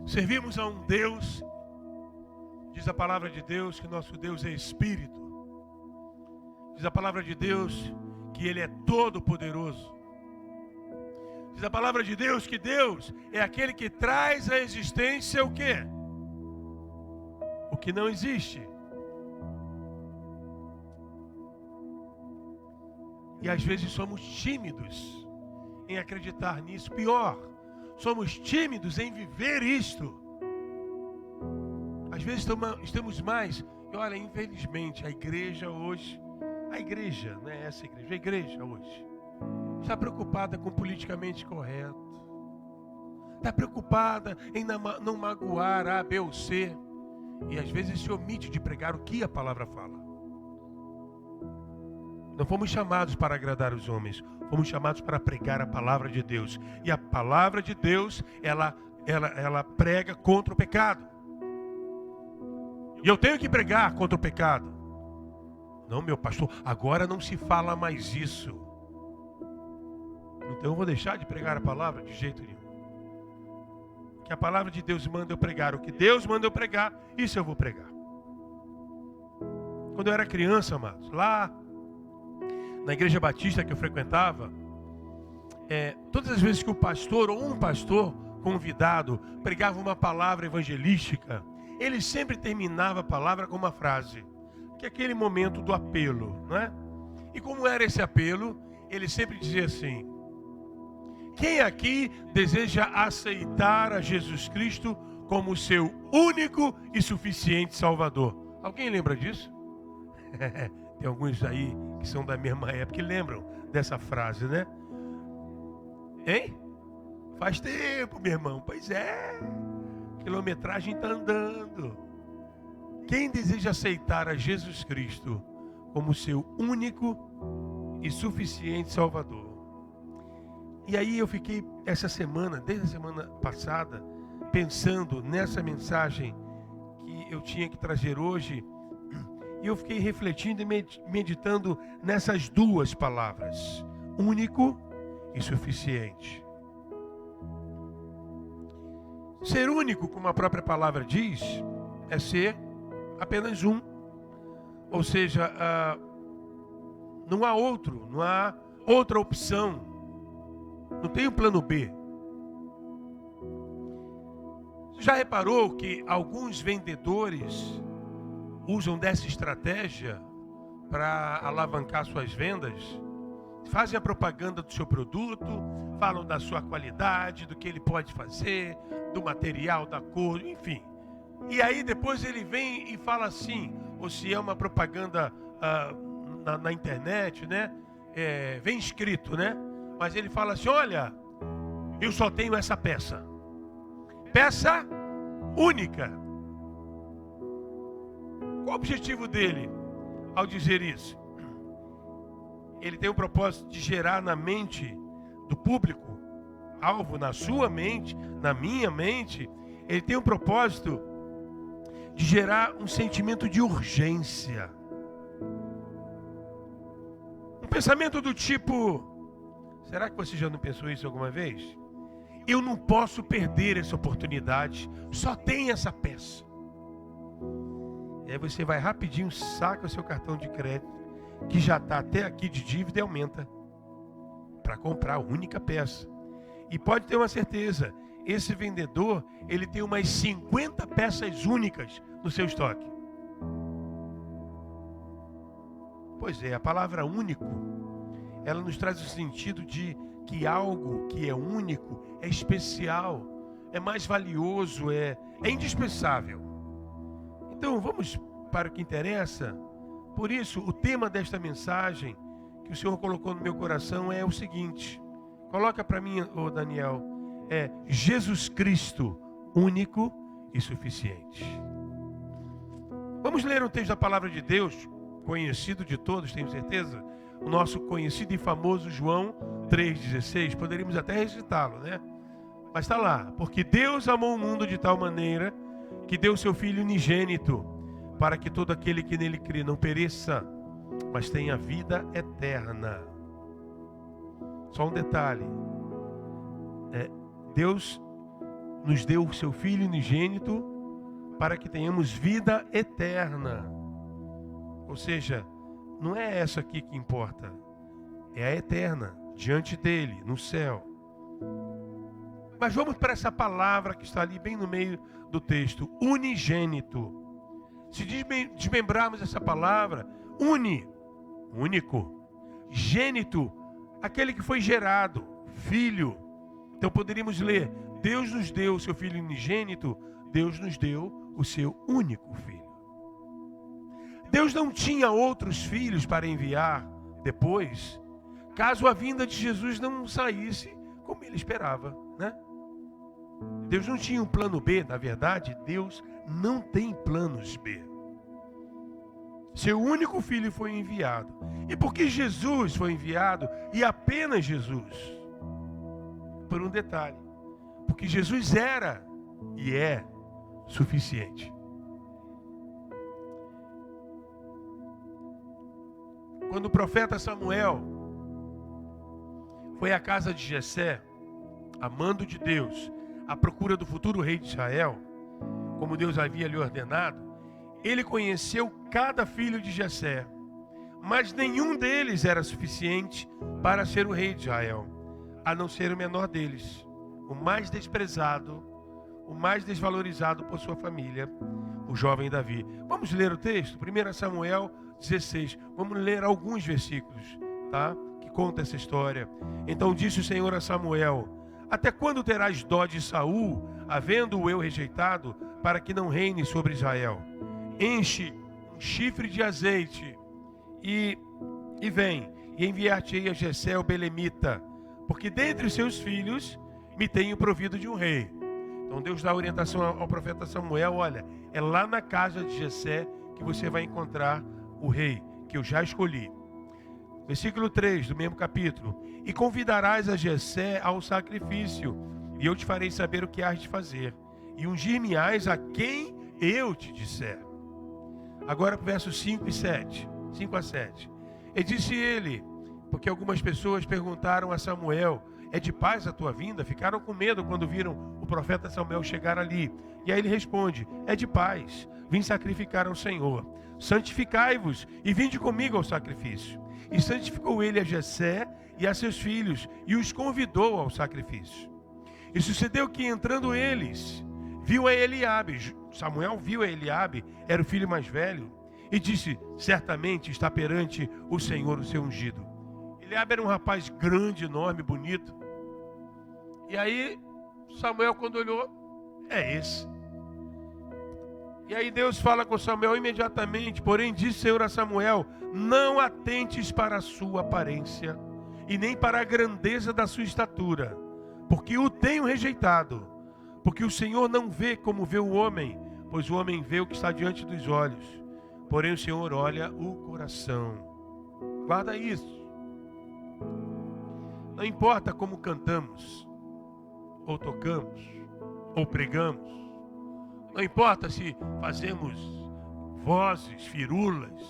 Servimos a um Deus, diz a palavra de Deus, que nosso Deus é Espírito. Diz a palavra de Deus que Ele é todo poderoso. Diz a palavra de Deus que Deus é aquele que traz à existência o quê? O que não existe. E às vezes somos tímidos em acreditar nisso. Pior, somos tímidos em viver isto. Às vezes estamos mais... E olha, infelizmente, a igreja hoje... A igreja, não é essa igreja, a igreja hoje está preocupada com o politicamente correto. Está preocupada em não magoar A, B ou C. E às vezes se omite de pregar o que a palavra fala. Não fomos chamados para agradar os homens, fomos chamados para pregar a palavra de Deus. E a palavra de Deus, ela prega contra o pecado. E eu tenho que pregar contra o pecado. Não, meu pastor, agora não se fala mais isso. Então eu vou deixar de pregar a palavra de jeito nenhum. Que a palavra de Deus manda eu pregar. O que Deus manda eu pregar, isso eu vou pregar. Quando eu era criança, amados, lá na igreja batista que eu frequentava, todas as vezes que o pastor ou um pastor convidado pregava uma palavra evangelística, ele sempre terminava a palavra com uma frase, que é aquele momento do apelo, não é? E como era esse apelo, ele sempre dizia assim: quem aqui deseja aceitar a Jesus Cristo como seu único e suficiente Salvador? Alguém lembra disso? Tem alguns aí que são da mesma época que lembram dessa frase, né? Hein? Faz tempo, meu irmão. Pois é. Quilometragem está andando. Quem deseja aceitar a Jesus Cristo como seu único e suficiente Salvador? E aí eu fiquei essa semana, desde a semana passada, pensando nessa mensagem que eu tinha que trazer hoje. E eu fiquei refletindo e meditando nessas duas palavras: único e suficiente. Ser único, como a própria palavra diz, é ser apenas um. Ou seja, não há outro, não há outra opção. Não tem um plano B. Você já reparou que alguns vendedores usam dessa estratégia para alavancar suas vendas? Fazem a propaganda do seu produto, falam da sua qualidade, do que ele pode fazer, do material, da cor, enfim. E aí depois ele vem e fala assim, ou se é uma propaganda na internet, né? Vem escrito, né? Mas ele fala assim: olha, eu só tenho essa peça. Peça única. Qual o objetivo dele ao dizer isso? Ele tem o propósito de gerar na mente do público, alvo, na sua mente, na minha mente, ele tem o propósito de gerar um sentimento de urgência. Um pensamento do tipo: será que você já não pensou isso alguma vez? Eu não posso perder essa oportunidade, só tem essa peça. E aí você vai rapidinho, saca o seu cartão de crédito, que já está até aqui de dívida, e aumenta para comprar a única peça. E pode ter uma certeza, esse vendedor, ele tem umas 50 peças únicas no seu estoque. Pois é, a palavra único, ela nos traz o sentido de que algo que é único é especial, é mais valioso, é indispensável. Então vamos para o que interessa. Por isso, o tema desta mensagem que o Senhor colocou no meu coração é o seguinte. Coloca para mim, ô Daniel. É Jesus Cristo, único e suficiente. Vamos ler um texto da palavra de Deus, conhecido de todos, tenho certeza. O nosso conhecido e famoso João 3,16. Poderíamos até recitá-lo, né? Mas está lá. Porque Deus amou o mundo de tal maneira que deu seu Filho unigênito, para que todo aquele que nele crê não pereça, mas tenha vida eterna. Só um detalhe. Deus nos deu o seu Filho unigênito para que tenhamos vida eterna. Ou seja, não é essa aqui que importa, é a eterna, diante dele, no céu. Mas vamos para essa palavra que está ali bem no meio do texto, unigênito. Se desmembrarmos essa palavra, único, gênito, aquele que foi gerado, filho. Então poderíamos ler, Deus nos deu o seu Filho unigênito, Deus nos deu o seu único Filho. Deus não tinha outros filhos para enviar depois, caso a vinda de Jesus não saísse como ele esperava, né? Deus não tinha um plano B, na verdade, Deus não tem planos B. Seu único filho foi enviado. E por que Jesus foi enviado e apenas Jesus? Por um detalhe. Porque Jesus era e é suficiente. Quando o profeta Samuel foi à casa de Jessé, a mando de Deus, à procura do futuro rei de Israel, como Deus havia lhe ordenado, ele conheceu cada filho de Jessé, mas nenhum deles era suficiente para ser o rei de Israel, a não ser o menor deles, o mais desprezado, o mais desvalorizado por sua família, o jovem Davi. Vamos ler o texto? 1 Samuel 16. Vamos ler alguns versículos, tá? Que conta essa história. Então disse o Senhor a Samuel: até quando terás dó de Saul, havendo-o eu rejeitado, para que não reine sobre Israel? Enche um chifre de azeite e vem, e enviar-te-ei a Jessé o belemita, porque dentre os seus filhos me tenho provido de um rei. Então Deus dá orientação ao profeta Samuel: olha, é lá na casa de Jessé que você vai encontrar o rei, que eu já escolhi. Versículo 3 do mesmo capítulo: e convidarás a Jessé ao sacrifício, e eu te farei saber o que hás de fazer, e ungir-me-ás a quem eu te disser. Agora versos 5 a 7. E disse ele, porque algumas pessoas perguntaram a Samuel: é de paz a tua vinda? Ficaram com medo quando viram o profeta Samuel chegar ali. E aí ele responde: é de paz, vim sacrificar ao Senhor. Santificai-vos e vinde comigo ao sacrifício. E santificou ele a Jessé e a seus filhos, e os convidou ao sacrifício. E sucedeu que, entrando eles, viu a Eliabe. Samuel viu a Eliabe, era o filho mais velho, e disse: certamente está perante o Senhor o seu ungido. Eliabe era um rapaz grande, enorme, bonito. E aí Samuel, quando olhou, é esse. E aí Deus fala com Samuel imediatamente: porém disse o Senhor a Samuel: não atentes para a sua aparência e nem para a grandeza da sua estatura, porque o tenho rejeitado. Porque o Senhor não vê como vê o homem, pois o homem vê o que está diante dos olhos, porém o Senhor olha o coração. Guarda isso. Não importa como cantamos, ou tocamos, ou pregamos, não importa se fazemos vozes, firulas,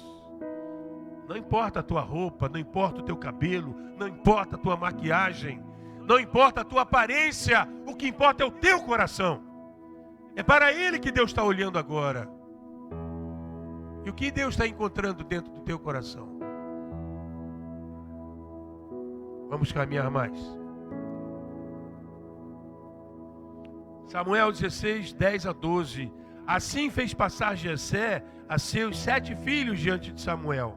não importa a tua roupa, não importa o teu cabelo, não importa a tua maquiagem, não importa a tua aparência, o que importa é o teu coração. É para ele que Deus está olhando agora. E o que Deus está encontrando dentro do teu coração? Vamos caminhar mais. Samuel 16, 10 a 12. Assim fez passar Jessé a seus 7 filhos diante de Samuel.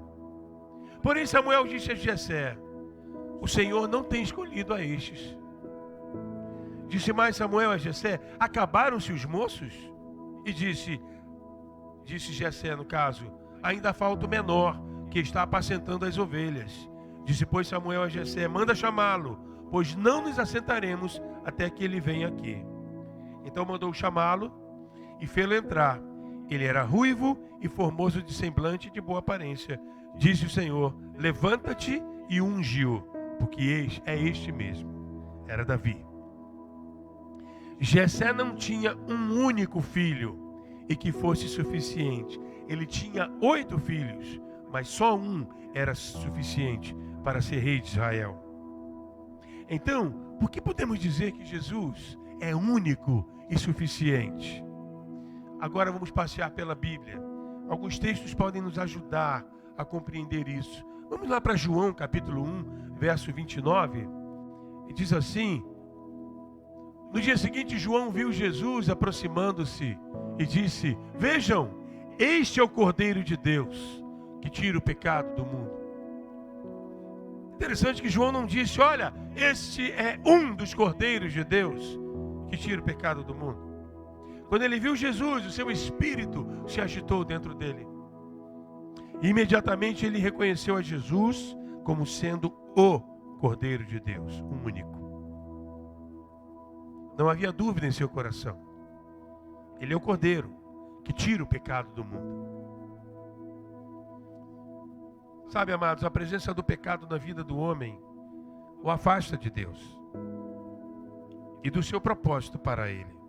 Porém Samuel disse a Jessé: o Senhor não tem escolhido a estes. Disse mais Samuel a Jessé: acabaram-se os moços? E disse Jessé, no caso: ainda falta o menor, que está apacentando as ovelhas. Disse, pois, Samuel a Jessé: manda chamá-lo, pois não nos assentaremos até que ele venha aqui. Então mandou chamá-lo e fê-lo entrar. Ele era ruivo e formoso de semblante e de boa aparência. Disse o Senhor: levanta-te e ungiu, porque é este mesmo. Era Davi. Jessé não tinha um único filho e que fosse suficiente. Ele tinha 8 filhos, mas só um era suficiente para ser rei de Israel. Então, por que podemos dizer que Jesus é único e suficiente. Agora vamos passear pela Bíblia. Alguns textos podem nos ajudar a compreender isso. Vamos lá para João capítulo 1, verso 29. E diz assim: no dia seguinte, João viu Jesus aproximando-se e disse: vejam, este é o Cordeiro de Deus, que tira o pecado do mundo. Interessante que João não disse: olha, este é um dos Cordeiros de Deus, que tira o pecado do mundo. Quando ele viu Jesus, o seu espírito se agitou dentro dele. E imediatamente ele reconheceu a Jesus como sendo o Cordeiro de Deus, o único. Não havia dúvida em seu coração. Ele é o Cordeiro que tira o pecado do mundo. Sabe, amados, a presença do pecado na vida do homem o afasta de Deus e do seu propósito para ele.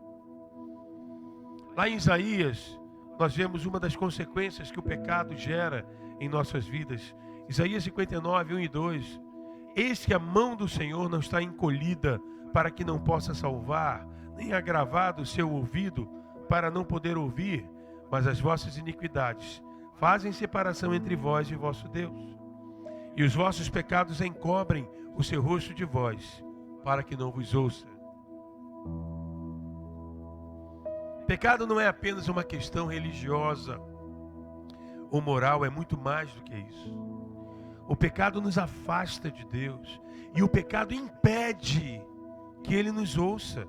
Lá em Isaías, nós vemos uma das consequências que o pecado gera em nossas vidas. Isaías 59, 1 e 2. Eis que a mão do Senhor não está encolhida para que não possa salvar, nem agravado o seu ouvido para não poder ouvir, mas as vossas iniquidades fazem separação entre vós e vosso Deus. E os vossos pecados encobrem o seu rosto de vós, para que não vos ouça. Pecado não é apenas uma questão religiosa ou moral, é muito mais do que isso. O pecado nos afasta de Deus e o pecado impede que Ele nos ouça.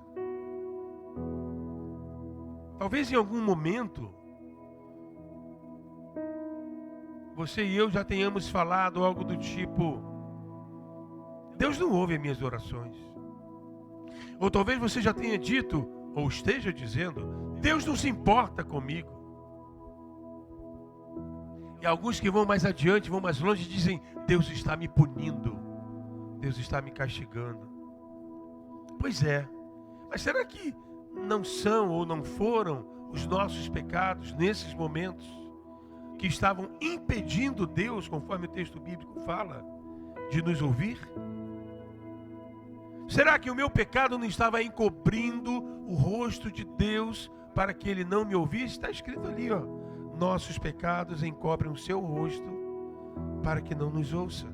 Talvez em algum momento você e eu já tenhamos falado algo do tipo: Deus não ouve as minhas orações. Ou talvez você já tenha dito, ou esteja dizendo: Deus não se importa comigo. E alguns que vão mais adiante, vão mais longe, dizem: Deus está me punindo, Deus está me castigando. Pois é, mas será que não são ou não foram os nossos pecados nesses momentos que estavam impedindo Deus, conforme o texto bíblico fala, de nos ouvir? Será que o meu pecado não estava encobrindo o rosto de Deus para que Ele não me ouvisse? Está escrito ali, ó: nossos pecados encobrem o seu rosto para que não nos ouça.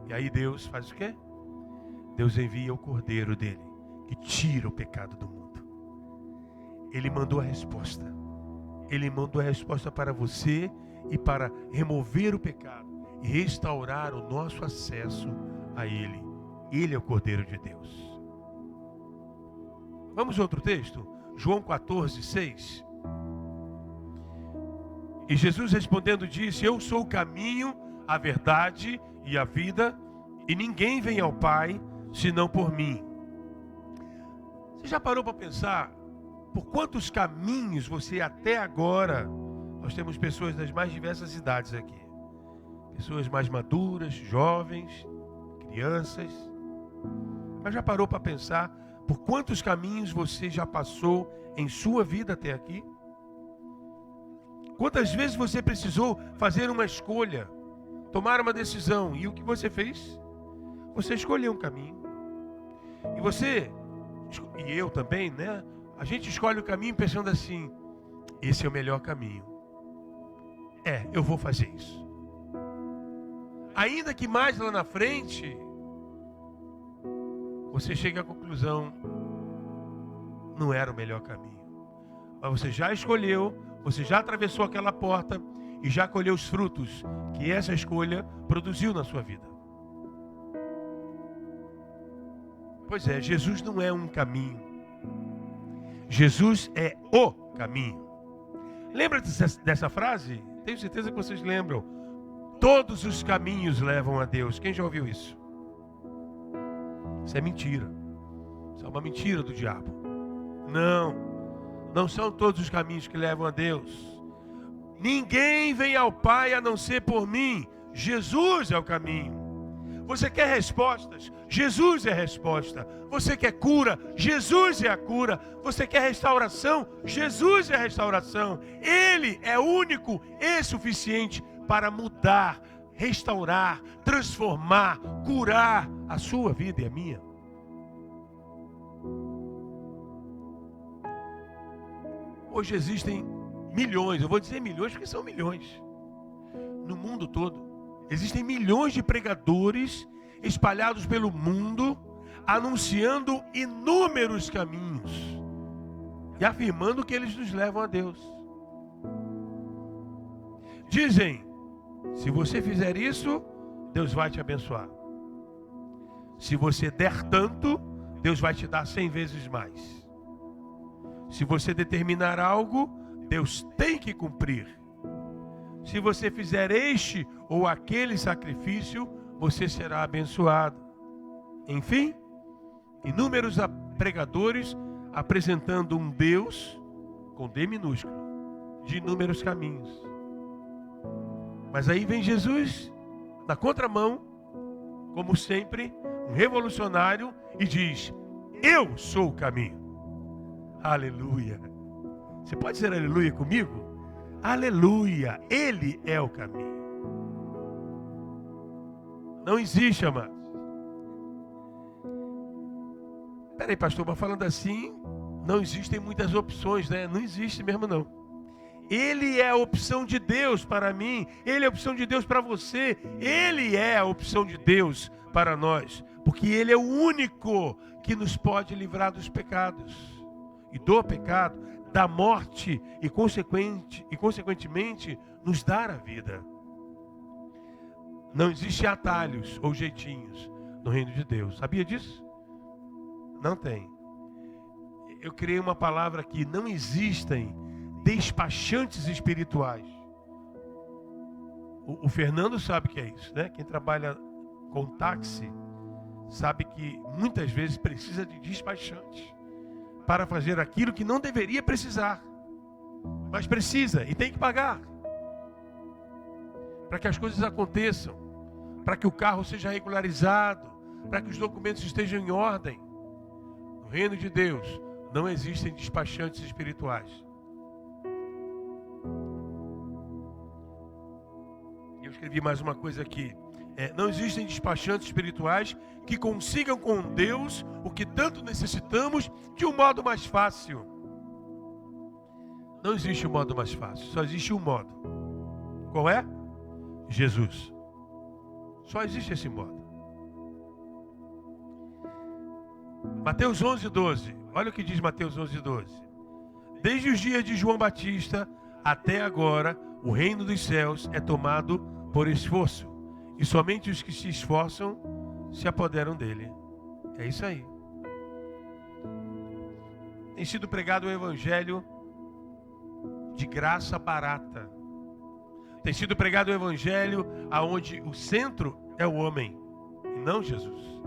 E aí Deus faz o quê? Deus envia o Cordeiro dele, que tira o pecado do mundo. Ele mandou a resposta. Ele mandou a resposta para você e para remover o pecado e restaurar o nosso acesso a Ele. Ele é o Cordeiro de Deus. Vamos a outro texto? João 14, 6. E Jesus respondendo disse: eu sou o caminho, a verdade e a vida, e ninguém vem ao Pai senão por mim. Você já parou para pensar por quantos caminhos você até agora... Nós temos pessoas das mais diversas idades aqui. Pessoas mais maduras, jovens, crianças. Mas já parou para pensar por quantos caminhos você já passou em sua vida até aqui? Quantas vezes você precisou fazer uma escolha, tomar uma decisão, e o que você fez? Você escolheu um caminho. E você, e eu também, né? A gente escolhe o caminho pensando assim: esse é o melhor caminho. Eu vou fazer isso. Ainda que mais lá na frente você chegue à conclusão: não era o melhor caminho. Mas você já escolheu, você já atravessou aquela porta e já colheu os frutos que essa escolha produziu na sua vida. Pois é, Jesus não é um caminho. Jesus é o caminho. Lembra dessa frase? Tenho certeza que vocês lembram. Todos os caminhos levam a Deus. Quem já ouviu isso? Isso é mentira. Isso é uma mentira do diabo. Não são todos os caminhos que levam a Deus. Ninguém vem ao Pai a não ser por mim. Jesus é o caminho. Você quer respostas? Jesus é a resposta. Você quer cura? Jesus é a cura. Você quer restauração? Jesus é a restauração. Ele é único e suficiente para mudar, restaurar, transformar, curar a sua vida e a minha. Hoje existem milhões, eu vou dizer milhões porque são milhões. No mundo todo, existem milhões de pregadores espalhados pelo mundo, anunciando inúmeros caminhos e afirmando que eles nos levam a Deus. Dizem, se você fizer isso, Deus vai te abençoar. Se você der tanto, Deus vai te dar 100 vezes mais. Se você determinar algo, Deus tem que cumprir. Se você fizer este ou aquele sacrifício, você será abençoado. Enfim, inúmeros pregadores apresentando um Deus, com D minúsculo, de inúmeros caminhos. Mas aí vem Jesus, na contramão, como sempre, um revolucionário, e diz, eu sou o caminho. Aleluia. Você pode dizer aleluia comigo? Aleluia, Ele é o caminho. Não existe, amados. Peraí, pastor, mas falando assim, não existem muitas opções, né? Não existe mesmo, não. Ele é a opção de Deus para mim. Ele é a opção de Deus para você. Ele é a opção de Deus para nós. Porque Ele é o único que nos pode livrar dos pecados. E do pecado, da morte e consequentemente nos dar a vida. Não existem atalhos ou jeitinhos no reino de Deus. Sabia disso? Não tem. Eu criei uma palavra aqui. Não existem despachantes espirituais. O Fernando sabe que é isso, né? Quem trabalha com táxi sabe que muitas vezes precisa de despachante para fazer aquilo que não deveria precisar, mas precisa e tem que pagar para que as coisas aconteçam, para que o carro seja regularizado, para que os documentos estejam em ordem. No reino de Deus não existem despachantes espirituais. Eu escrevi mais uma coisa aqui. Não existem despachantes espirituais que consigam com Deus o que tanto necessitamos de um modo mais fácil. Não existe um modo mais fácil, só existe um modo. Qual é? Jesus. Só existe esse modo. Mateus 11:12. Olha o que diz Mateus 11:12. Desde os dias de João Batista até agora, o reino dos céus é tomado por esforço. E somente os que se esforçam se apoderam dele. É isso aí. Tem sido pregado o evangelho de graça barata. Tem sido pregado o evangelho aonde o centro é o homem e não Jesus.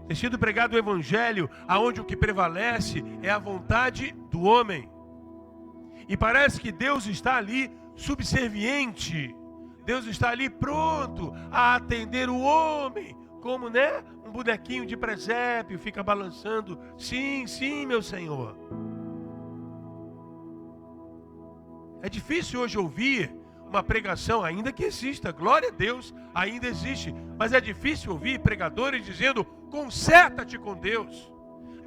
Tem sido pregado o evangelho aonde o que prevalece é a vontade do homem. E parece que Deus está ali subserviente. Deus está ali pronto a atender o homem, como, né? Um bonequinho de presépio fica balançando. Sim, sim, meu Senhor. É difícil hoje ouvir uma pregação, ainda que exista, glória a Deus, ainda existe. Mas é difícil ouvir pregadores dizendo, conserta-te com Deus.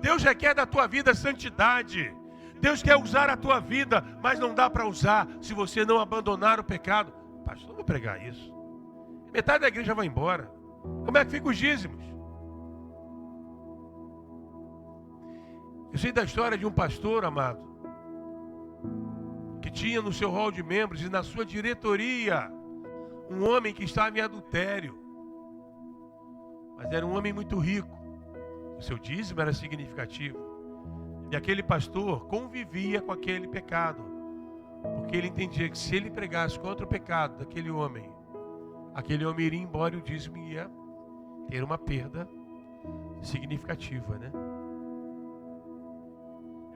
Deus requer da tua vida santidade. Deus quer usar a tua vida, mas não dá para usar se você não abandonar o pecado. Pastor, não vou pregar isso. Metade da igreja vai embora. Como é que ficam os dízimos? Eu sei da história de um pastor, amado, que tinha no seu hall de membros e na sua diretoria um homem que estava em adultério. Mas era um homem muito rico. O seu dízimo era significativo. E aquele pastor convivia com aquele pecado. Porque ele entendia que se ele pregasse contra o pecado daquele homem, aquele homem iria embora e o dízimo ia ter uma perda significativa, né?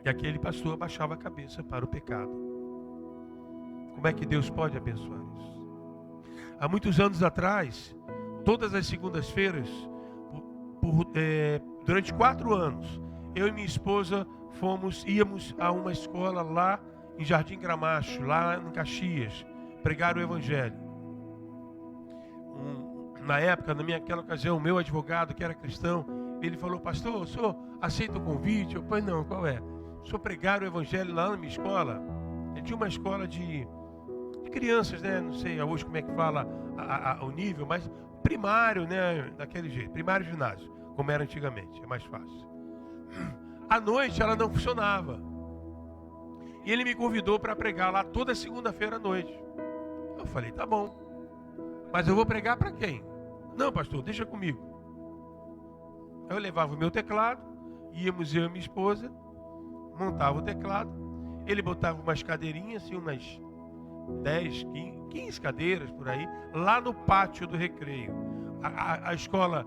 E aquele pastor abaixava a cabeça para o pecado. Como é que Deus pode abençoar isso? Há muitos anos atrás, todas as segundas-feiras, durante 4 anos, eu e minha esposa íamos a uma escola lá em Jardim Gramacho, lá em Caxias, pregar o evangelho. Na época, naquela ocasião, o meu advogado, que era cristão, ele falou, pastor, o senhor aceita o convite? Eu falei, não, qual é? se eu pregar o evangelho lá na minha escola, eu tinha uma escola de crianças, né? Não sei hoje como é que fala o nível, mas primário, né? Daquele jeito, primário e ginásio, como era antigamente, é mais fácil. À noite ela não funcionava. E ele me convidou para pregar lá toda segunda-feira à noite. Eu falei, tá bom. Mas eu vou pregar para quem? Não, pastor, deixa comigo. Eu levava o meu teclado, íamos eu e minha esposa, montava o teclado, ele botava umas cadeirinhas, assim, umas 10, 15 cadeiras por aí, lá no pátio do recreio. A escola,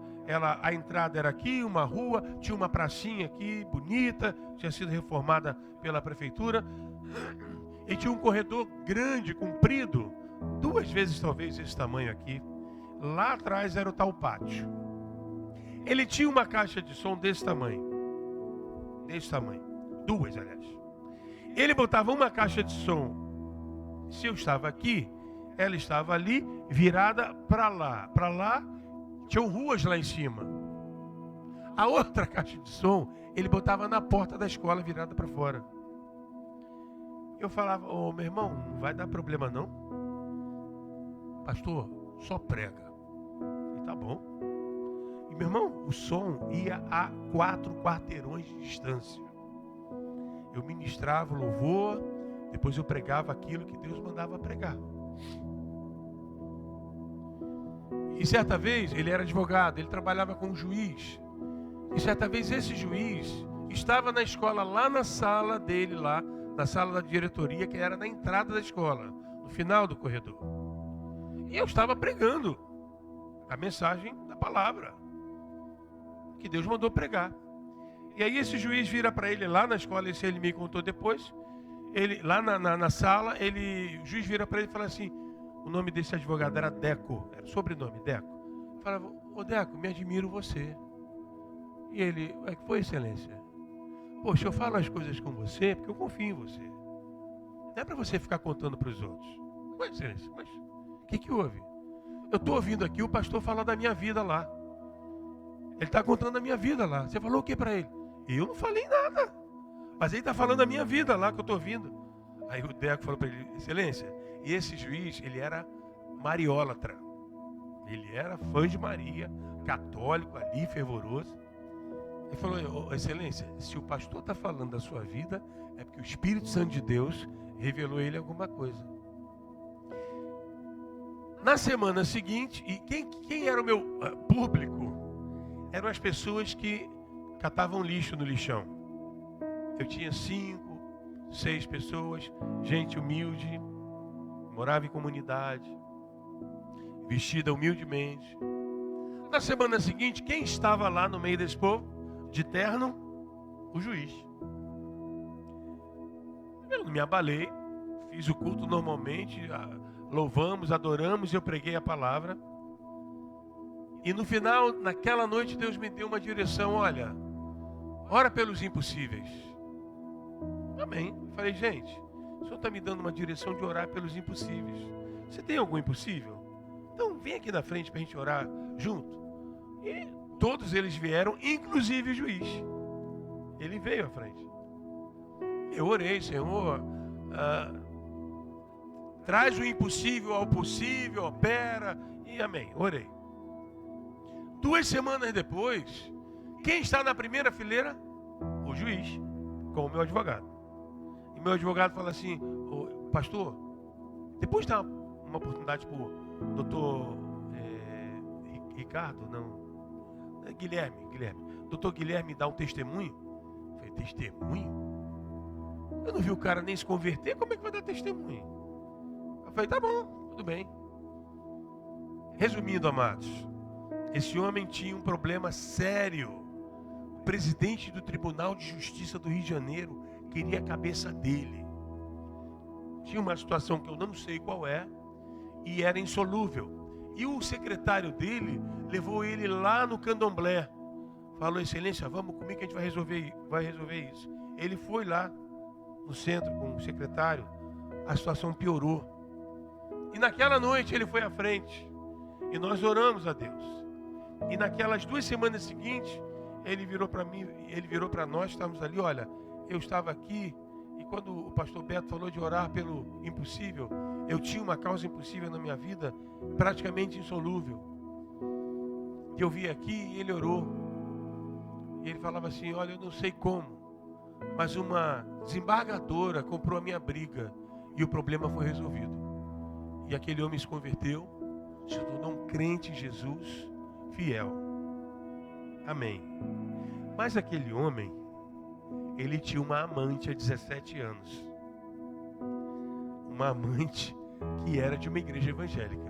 a entrada era aqui, uma rua, tinha uma pracinha aqui, bonita, tinha sido reformada pela prefeitura, e tinha um corredor grande, comprido, 2 vezes talvez esse tamanho aqui. Lá atrás era o tal pátio. Ele tinha uma caixa de som desse tamanho, 2, aliás. Ele botava uma caixa de som, se eu estava aqui, ela estava ali, virada para lá. Para lá, tinham ruas lá em cima. A outra caixa de som, ele botava na porta da escola, virada para fora. Eu falava, ô meu irmão, não vai dar problema não? Pastor, só prega. E tá bom. E meu irmão, o som ia a 4 quarteirões de distância. Eu ministrava o louvor, depois eu pregava aquilo que Deus mandava pregar. E certa vez, ele era advogado, ele trabalhava com um juiz. E certa vez esse juiz estava na escola, lá na sala dele, lá na sala da diretoria, que era na entrada da escola, no final do corredor. E eu estava pregando a mensagem da palavra que Deus mandou pregar. E aí esse juiz vira para ele lá na escola, esse ele me contou depois, ele lá na sala, o juiz vira para ele e fala assim, o nome desse advogado era Deco, era o sobrenome, Deco. Falava, ô Deco, me admiro você. E ele, o que foi, excelência? Poxa, eu falo as coisas com você porque eu confio em você. Não é para você ficar contando para os outros. Ué, excelência, mas o que houve? Eu estou ouvindo aqui o pastor falar da minha vida lá. Ele está contando a minha vida lá. Você falou o que para ele? Eu não falei nada. Mas ele está falando da minha vida lá que eu estou ouvindo. Aí o Deco falou para ele, excelência, e esse juiz, ele era mariólatra. Ele era fã de Maria, católico ali, fervoroso. Ele falou, excelência, se o pastor está falando da sua vida, é porque o Espírito Santo de Deus revelou a ele alguma coisa. Na semana seguinte, e quem era o meu público? Eram as pessoas que catavam lixo no lixão. Eu tinha 5, 6 pessoas, gente humilde, morava em comunidade, vestida humildemente. Na semana seguinte, quem estava lá no meio desse povo? De terno, o juiz. Eu não me abalei, fiz o culto normalmente, louvamos, adoramos, eu preguei a palavra. E no final, naquela noite, Deus me deu uma direção, olha, ora pelos impossíveis. Amém. Eu falei, gente, o Senhor está me dando uma direção de orar pelos impossíveis. Você tem algum impossível? Então vem aqui na frente para a gente orar junto. E todos eles vieram, inclusive o juiz. Ele veio à frente. Eu orei, Senhor, traz o impossível ao possível, opera, e amém, orei. 2 semanas depois, quem está na primeira fileira? O juiz, com o meu advogado. E meu advogado fala assim, pastor, depois dá uma oportunidade para o doutor Ricardo, não, Guilherme. Doutor Guilherme dá um testemunho. Eu falei, testemunho? Eu não vi o cara nem se converter, como é que vai dar testemunho? Eu falei, tá bom, tudo bem. Resumindo, amados, esse homem tinha um problema sério. O presidente do Tribunal de Justiça do Rio de Janeiro queria a cabeça dele. Tinha uma situação que eu não sei qual é, e era insolúvel. E o secretário dele levou ele lá no candomblé. Falou, excelência, vamos comigo que a gente vai resolver isso. Ele foi lá no centro com o secretário, a situação piorou. E naquela noite ele foi à frente. E nós oramos a Deus. E naquelas 2 semanas seguintes, ele virou para mim, ele virou para nós, estávamos ali, olha, eu estava aqui e quando o pastor Beto falou de orar pelo impossível, eu tinha uma causa impossível na minha vida, praticamente insolúvel. Que eu vi aqui e ele orou. E ele falava assim: olha, eu não sei como, mas uma desembargadora comprou a minha briga e o problema foi resolvido. E aquele homem se converteu, se tornou um crente em Jesus, fiel. Amém. Mas aquele homem, ele tinha uma amante há 17 anos. Uma amante que era de uma igreja evangélica.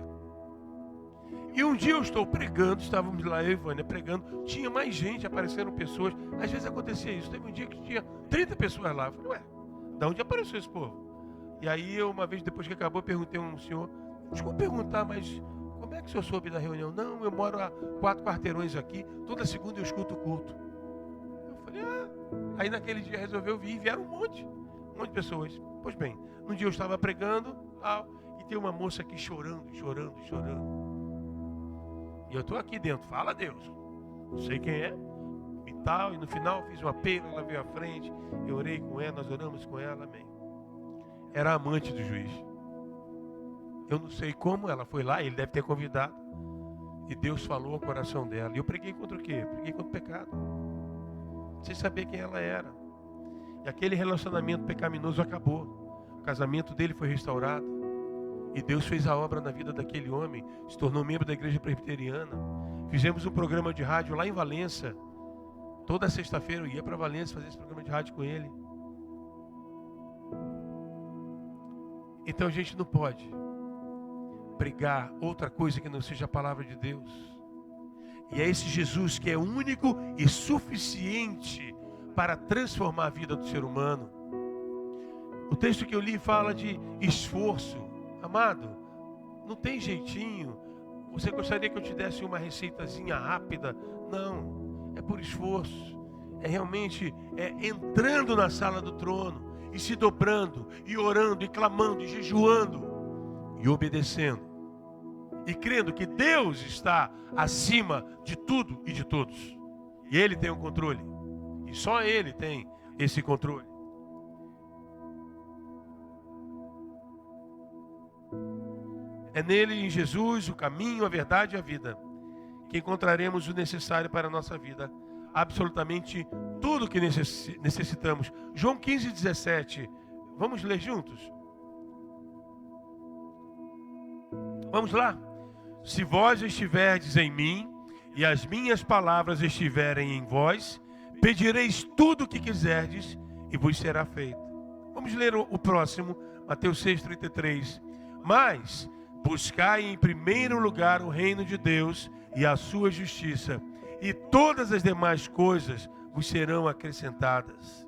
E um dia eu estou pregando, estávamos lá, eu e Vânia pregando, tinha mais gente, apareceram pessoas. Às vezes acontecia isso. Teve um dia que tinha 30 pessoas lá. Eu falei: ué, de onde apareceu esse povo? E aí eu, uma vez depois que acabou, perguntei a um senhor: desculpa perguntar, mas como é que o senhor soube da reunião? Não, eu moro a 4 quarteirões aqui, toda segunda eu escuto o culto. Eu falei: ah. Aí naquele dia resolveu vir e vieram um monte de pessoas. Pois bem, um dia eu estava pregando e tem uma moça aqui chorando. E eu estou aqui dentro, fala a Deus, não sei quem é e tal. E no final fiz um apelo, ela veio à frente, eu orei com ela, nós oramos com ela, amém. Era a amante do juiz. Eu não sei como ela foi lá, ele deve ter convidado. E Deus falou ao coração dela. E eu preguei contra o quê? Preguei contra o pecado. Sem saber quem ela era. E aquele relacionamento pecaminoso acabou. O casamento dele foi restaurado. E Deus fez a obra na vida daquele homem. Se tornou membro da igreja presbiteriana. Fizemos um programa de rádio lá em Valença. Toda sexta-feira eu ia para Valença fazer esse programa de rádio com ele. Então a gente não pode pregar outra coisa que não seja a palavra de Deus. E é esse Jesus que é único e suficiente para transformar a vida do ser humano. O texto que eu li fala de esforço. Amado, não tem jeitinho. Você gostaria que eu te desse uma receitazinha rápida? Não, é por esforço. É realmente entrando na sala do trono e se dobrando, e orando, e clamando, e jejuando, e obedecendo. E crendo que Deus está acima de tudo e de todos. E Ele tem o controle. E só Ele tem esse controle. É nele, em Jesus, o caminho, a verdade e a vida, que encontraremos o necessário para a nossa vida. Absolutamente tudo que necessitamos. João 15:17. Vamos ler juntos? Vamos lá? Se vós estiverdes em mim e as minhas palavras estiverem em vós, pedireis tudo o que quiserdes e vos será feito. Vamos ler o próximo, Mateus 6:33. Mas buscai em primeiro lugar o reino de Deus e a sua justiça, e todas as demais coisas vos serão acrescentadas.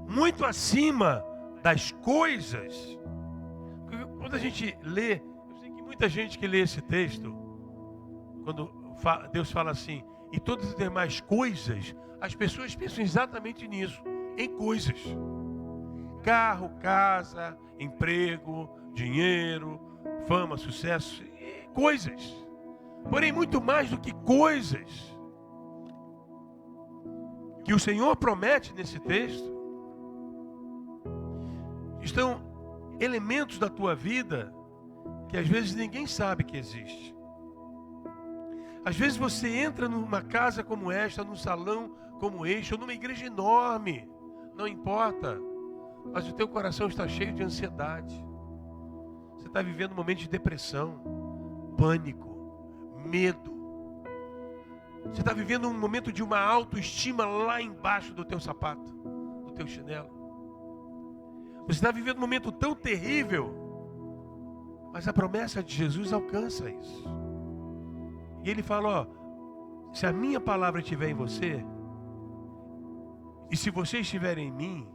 Muito acima das coisas. Quando a gente lê, eu sei que muita gente que lê esse texto, quando Deus fala assim, e todas as demais coisas, as pessoas pensam exatamente nisso, em coisas. Carro, casa, emprego, dinheiro, fama, sucesso, coisas. Porém, muito mais do que coisas que o Senhor promete nesse texto, estão elementos da tua vida que às vezes ninguém sabe que existe. Às vezes você entra numa casa como esta, num salão como este, ou numa igreja enorme, não importa, mas o teu coração está cheio de ansiedade. Você está vivendo um momento de depressão, pânico, medo. Você está vivendo um momento de uma autoestima lá embaixo do teu sapato, do teu chinelo. Você está vivendo um momento tão terrível, mas a promessa de Jesus alcança isso. E Ele fala, se a minha palavra estiver em você, e se você estiver em mim,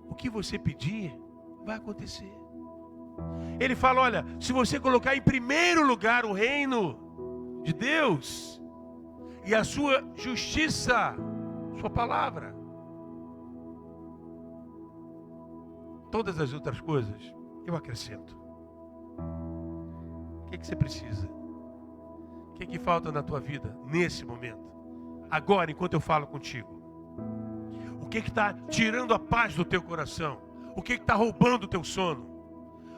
o que você pedir vai acontecer. Ele fala, olha, se você colocar em primeiro lugar o reino de Deus e a sua justiça, sua palavra, todas as outras coisas eu acrescento. O que você precisa? O que falta na tua vida nesse momento? Agora, enquanto eu falo contigo. O que está tirando a paz do teu coração? O que está roubando o teu sono?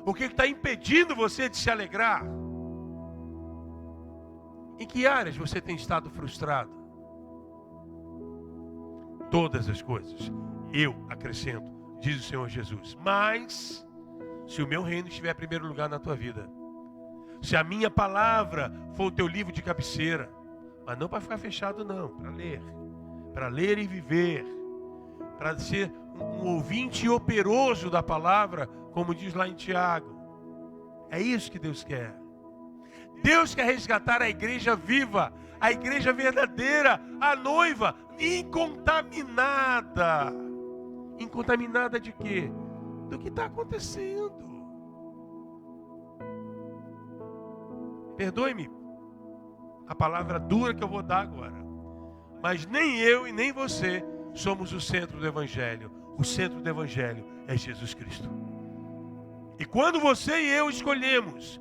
O que está impedindo você de se alegrar? Em que áreas você tem estado frustrado? Todas as coisas eu acrescento, diz o Senhor Jesus. Mas, se o meu reino estiver em primeiro lugar na tua vida, se a minha palavra for o teu livro de cabeceira, mas não para ficar fechado não, para ler e viver, para ser um ouvinte operoso da palavra, como diz lá em Tiago. É isso que Deus quer. Deus quer resgatar a igreja viva, a igreja verdadeira, a noiva incontaminada. Incontaminada de quê? Do que está acontecendo. Perdoe-me a palavra dura que eu vou dar agora, mas nem eu e nem você somos o centro do Evangelho. O centro do Evangelho é Jesus Cristo. E quando você e eu escolhemos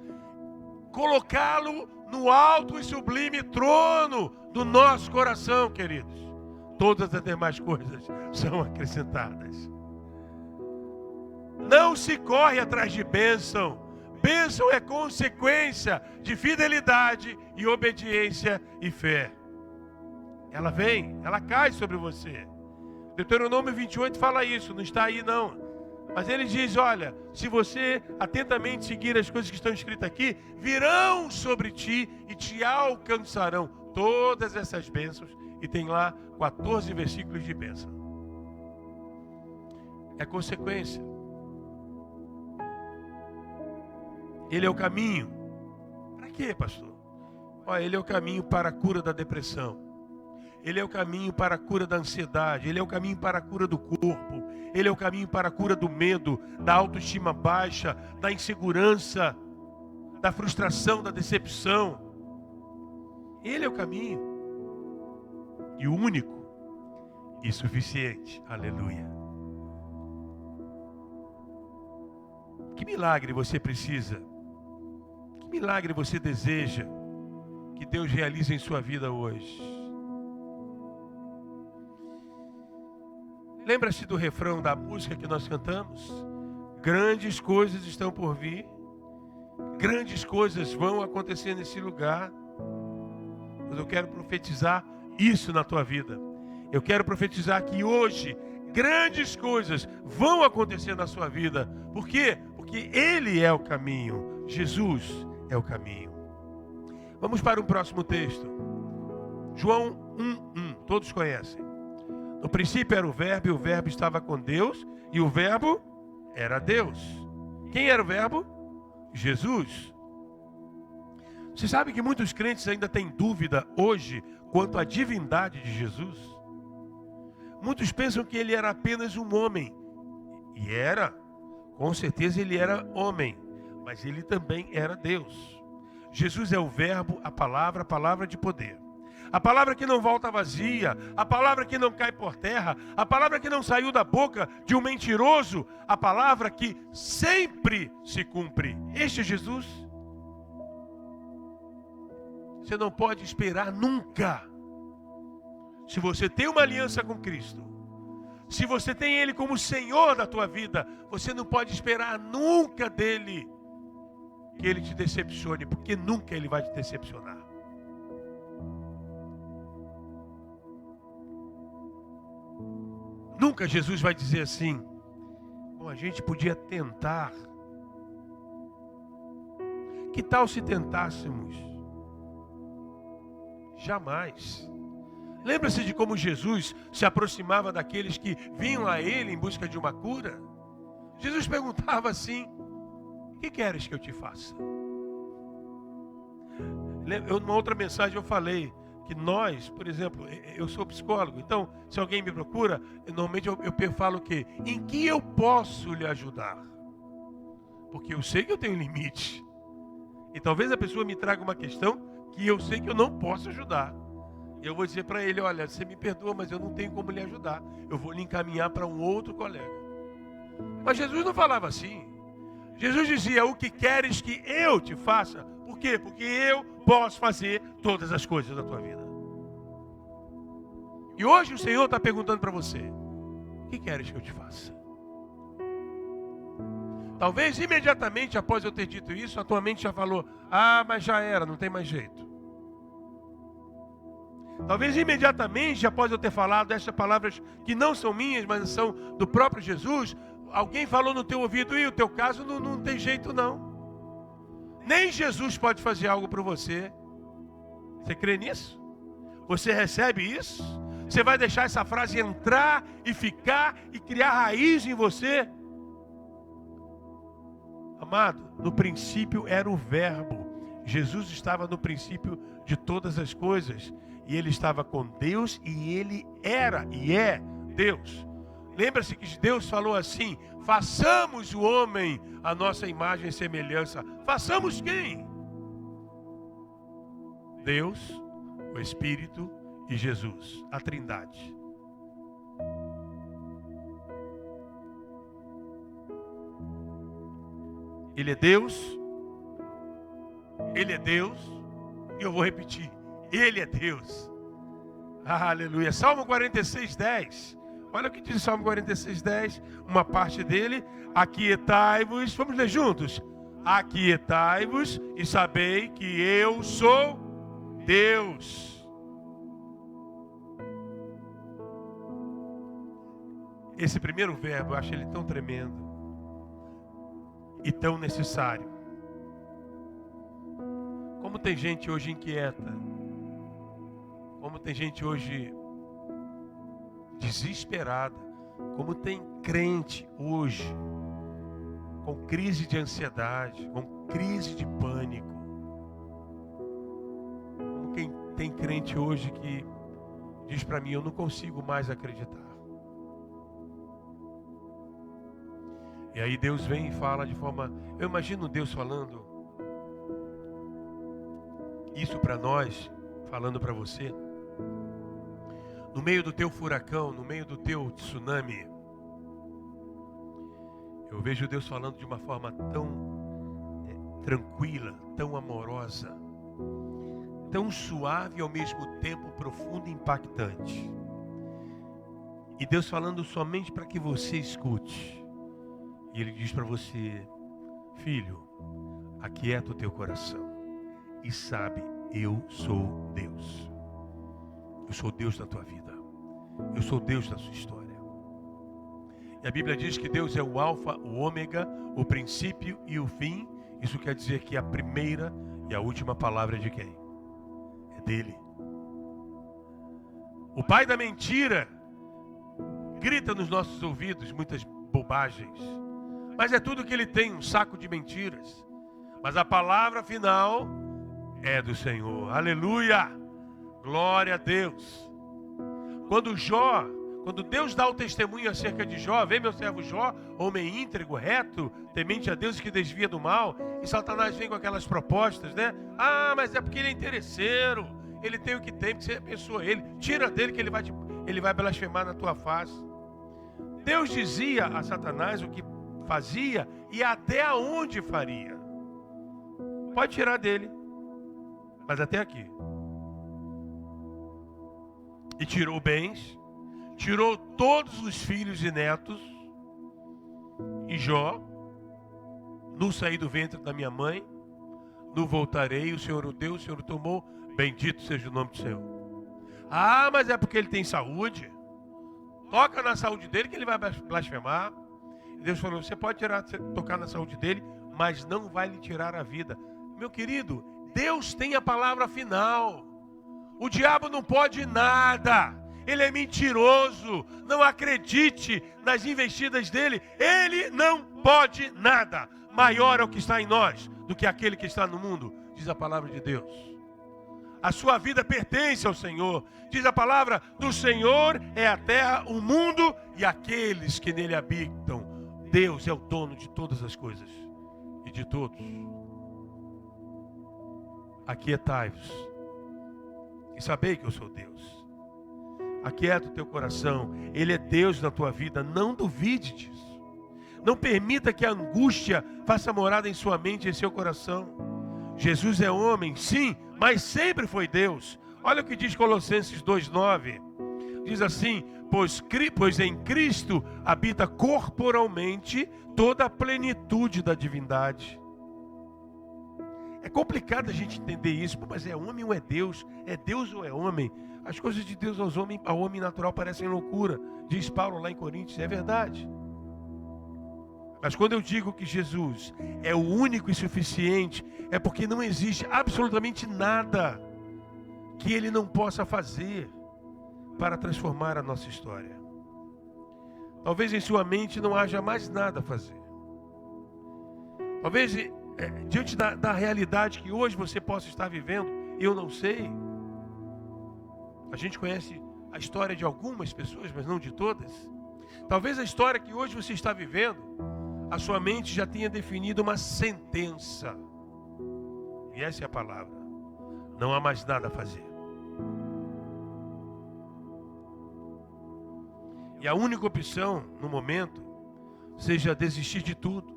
colocá-lo no alto e sublime trono do nosso coração, queridos, todas as demais coisas são acrescentadas. Não se corre atrás de bênção. Bênção é consequência de fidelidade e obediência e fé. Ela vem, ela cai sobre você. Deuteronômio 28 fala isso, não está aí não. Mas ele diz, olha, se você atentamente seguir as coisas que estão escritas aqui, virão sobre ti e te alcançarão todas essas bênçãos. E tem lá 14 versículos de bênção. É consequência. Ele é o caminho. Para quê, pastor? Olha, ele é o caminho para a cura da depressão. Ele é o caminho para a cura da ansiedade. Ele é o caminho para a cura do corpo. Ele é o caminho para a cura do medo, da autoestima baixa, da insegurança, da frustração, da decepção. Ele é o caminho. E o único e suficiente. Aleluia. Que milagre você precisa? Que milagre você deseja que Deus realize em sua vida hoje? Lembra-se do refrão da música que nós cantamos? Grandes coisas estão por vir. Grandes coisas vão acontecer nesse lugar. Mas eu quero profetizar isso na tua vida. Eu quero profetizar que hoje grandes coisas vão acontecer na sua vida. Por quê? Porque Ele é o caminho. Jesus é o caminho. Vamos para o próximo texto. João 1:1. Todos conhecem. No princípio era o Verbo, e o Verbo estava com Deus, e o Verbo era Deus. Quem era o Verbo? Jesus. Você sabe que muitos crentes ainda têm dúvida hoje quanto à divindade de Jesus? Muitos pensam que ele era apenas um homem. E era. Com certeza ele era homem. Mas ele também era Deus. Jesus é o Verbo, a palavra de poder. A palavra que não volta vazia, a palavra que não cai por terra, a palavra que não saiu da boca de um mentiroso, a palavra que sempre se cumpre. Este é Jesus. Você não pode esperar nunca. Se você tem uma aliança com Cristo, se você tem Ele como Senhor da tua vida, você não pode esperar nunca dEle que Ele te decepcione, porque nunca Ele vai te decepcionar. Nunca Jesus vai dizer assim, bom, a gente podia tentar. Que tal se tentássemos? Jamais. Lembra-se de como Jesus se aproximava daqueles que vinham a Ele em busca de uma cura? Jesus perguntava assim, o que queres que eu te faça? Numa outra mensagem eu falei que nós, por exemplo, eu sou psicólogo, então se alguém me procura, normalmente eu falo o quê? Em que eu posso lhe ajudar? Porque eu sei que eu tenho limite. E talvez a pessoa me traga uma questão que eu sei que eu não posso ajudar. E eu vou dizer para ele, olha, você me perdoa, mas eu não tenho como lhe ajudar. Eu vou lhe encaminhar para um outro colega. Mas Jesus não falava assim. Jesus dizia, o que queres que eu te faça? Por quê? Porque eu posso fazer todas as coisas da tua vida. E hoje o Senhor está perguntando para você, O que queres que eu te faça? Talvez imediatamente após eu ter dito isso, a tua mente já falou: ah, mas já era, não tem mais jeito. Talvez imediatamente após eu ter falado estas palavras que não são minhas, mas são do próprio Jesus, alguém falou no teu ouvido: e o teu caso não tem jeito não. Nem Jesus pode fazer algo por você. Você crê nisso? Você recebe isso? Você vai deixar essa frase entrar e ficar e criar raiz em você? Amado, no princípio era o Verbo. Jesus estava no princípio de todas as coisas. E ele estava com Deus e ele era e é Deus. Lembra-se que Deus falou assim: façamos o homem a nossa imagem e semelhança. Façamos quem? Deus, o Espírito e Jesus, a Trindade. Ele é Deus, e eu vou repetir, Ele é Deus. Aleluia. Salmo 46:10. Olha o que diz o Salmo 46:10, uma parte dele: aquietai-vos, vamos ler juntos: aquietai-vos e sabei que eu sou Deus. Esse primeiro verbo, eu acho ele tão tremendo e tão necessário. Como tem gente hoje inquieta, como tem gente hoje desesperada, como tem crente hoje com crise de ansiedade, com crise de pânico, como quem tem crente hoje que diz para mim: eu não consigo mais acreditar. E aí Deus vem e fala de forma... Eu imagino Deus falando isso para nós, falando para você, no meio do teu furacão, no meio do teu tsunami. Eu vejo Deus falando de uma forma tão tranquila, tão amorosa, tão suave e ao mesmo tempo profunda e impactante. E Deus falando somente para que você escute. E Ele diz para você: filho, aquieta o teu coração e sabe, eu sou Deus. Eu sou Deus da tua vida. Eu sou Deus da sua história. E a Bíblia diz que Deus é o alfa, o ômega, o princípio e o fim. Isso quer dizer que a primeira e a última palavra é de quem? É dele. O pai da mentira grita nos nossos ouvidos muitas bobagens, mas é tudo que ele tem, um saco de mentiras. Mas a palavra final é do Senhor. Aleluia! Glória a Deus. Quando Deus dá o testemunho acerca de Jó: vê meu servo Jó, homem íntegro, reto, temente a Deus, que desvia do mal. E Satanás vem com aquelas propostas, né? Ah, mas é porque ele é interesseiro, ele tem o que tem, porque você abençoa ele. Tira dele que ele vai blasfemar na tua face. Deus dizia a Satanás o que fazia e até aonde faria. Pode tirar dele, mas até aqui. E tirou bens, tirou todos os filhos e netos. E Jó: no saí do ventre da minha mãe, no voltarei, o Senhor o deu, o Senhor o tomou, bendito seja o nome do Senhor. Ah, mas é porque ele tem saúde. Toca na saúde dele que ele vai blasfemar. Deus falou: você pode tocar na saúde dele, mas não vai lhe tirar a vida. Meu querido, Deus tem a palavra final. O diabo não pode nada. Ele é mentiroso. Não acredite nas investidas dele. Ele não pode nada. Maior é o que está em nós do que aquele que está no mundo, diz a palavra de Deus. A sua vida pertence ao Senhor. Diz a palavra: do Senhor é a terra, o mundo e aqueles que nele habitam. Deus é o dono de todas as coisas e de todos. Aquietai-vos e sabei que eu sou Deus. Aquieta o teu coração. Ele é Deus na tua vida. Não duvide disso. Não permita que a angústia faça morada em sua mente e em seu coração. Jesus é homem, sim, mas sempre foi Deus. Olha o que diz Colossenses 2:9. diz assim: pois em Cristo habita corporalmente toda a plenitude da divindade. É complicado a gente entender isso. Mas é homem ou é Deus? É Deus ou é homem? As coisas de Deus ao homem natural parecem loucura. Diz Paulo lá em Coríntios, é verdade. Mas quando eu digo que Jesus é o único e suficiente, é porque não existe absolutamente nada que Ele não possa fazer para transformar a nossa história. Talvez em sua mente não haja mais nada a fazer. Talvez diante da realidade que hoje você possa estar vivendo, eu não sei. A gente conhece a história de algumas pessoas, mas não de todas. Talvez a história que hoje você está vivendo, a sua mente já tenha definido uma sentença. E essa é a palavra. Não há mais nada a fazer. E a única opção, no momento, seja desistir de tudo,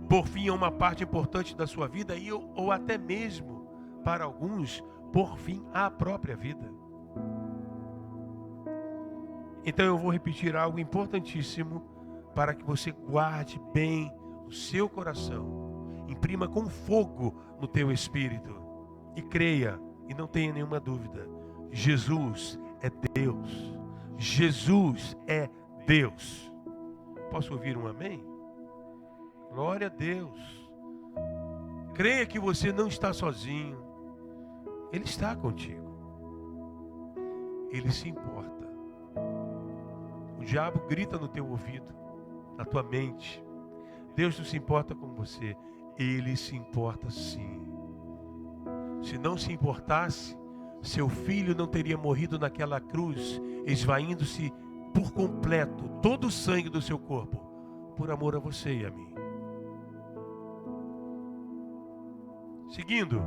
por fim a uma parte importante da sua vida, ou até mesmo, para alguns, por fim à própria vida. Então eu vou repetir algo importantíssimo para que você guarde bem o seu coração, imprima com fogo no teu espírito e creia, e não tenha nenhuma dúvida: Jesus é Deus. Jesus é Deus. Posso ouvir um amém? Glória a Deus. Creia que você não está sozinho. Ele está contigo. Ele se importa. O diabo grita no teu ouvido, na tua mente: Deus não se importa com você. Ele se importa sim. Se não se importasse, seu filho não teria morrido naquela cruz, esvaindo-se por completo todo o sangue do seu corpo, por amor a você e a mim. Seguindo,